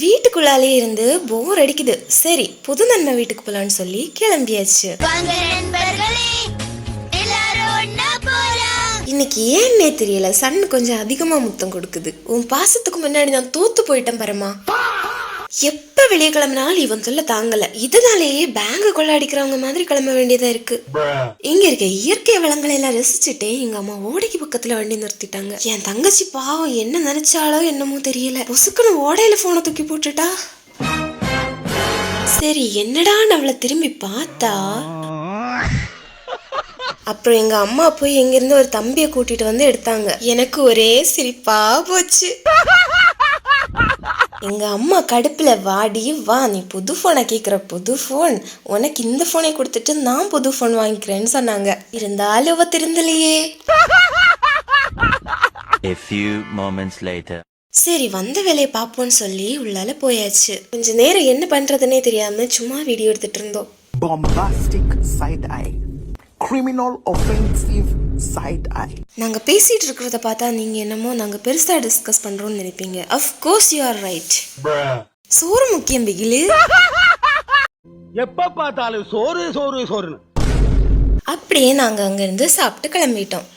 வீட்டுக்குள்ளாலே இருந்து போர் அடிக்குது. சரி, புது நன்மை வீட்டுக்கு போலான்னு சொல்லி கிளம்பியாச்சு. இன்னைக்கு ஏன்னே தெரியல, சன் கொஞ்சம் அதிகமா முத்தம் கொடுக்குது. உன் பாசத்துக்கு முன்னாடி நான் தோத்து போயிட்டேன் பரமா. எப்ப வெளியே கிளம்பினாலும் இவன் சொல்ல தாங்கல. இதனாலேயே பேங்க் கொள்ளாடிக்கிறவங்க மாதிரி கிளம்ப வேண்டியதா இருக்கு. இங்க இருக்க இயற்கை வளங்களை எல்லாம் ரசிச்சுட்டே எங்க அம்மா ஓடைக்கு பக்கத்துல வண்டி நிறுத்திட்டாங்க. என் தங்கச்சி பாவம் என்ன நினைச்சாலோ என்னமோ தெரியல, பொசுக்குன்னு ஓடையில போனை தூக்கி போட்டுட்டா. சரி என்னடான்னு அவளை திரும்பி பார்த்தா, அப்புறம் எங்க அம்மா போய் எங்க இருந்து ஒரு தம்பியை கூட்டிட்டு வந்து எடுத்தாங்க. எனக்கு ஒரே சிரிப்பா போச்சு. எங்க அம்மா கடுப்புல, வாடி வா, நீ புது போனை கேக்குற, புது போன் உனக்கு இந்த போனை கொடுத்துட்டு நான் புது போன் வாங்கிக்கிறேன்னு சொன்னாங்க. இருந்தாலும் அவ திருந்தலையே. A few moments later. சரி வந்த வேலையை பாப்போம்னு சொல்லி உள்ளால போயாச்சு. கொஞ்ச நேரம் என்ன பண்றதுன்னே தெரியாம சும்மா வீடியோ எடுத்துட்டு இருந்தோம். Bombastic side eye. Criminal offensive side eye. நாங்க பேசிட்டு இருக்கிறத பார்த்தா நீங்க என்னமோ நாங்க பெருசா டிஸ்கஸ் பண்றோம்னு நினைப்பீங்க. Of course you are right. சோறு முக்கியம் பிகிலு. எப்ப பார்த்தாலும் சோறு சோறு சோறுன்னு. அப்படியே நாங்க அங்க இருந்து சாப்பிட்டு கிளம்பிட்டோம்.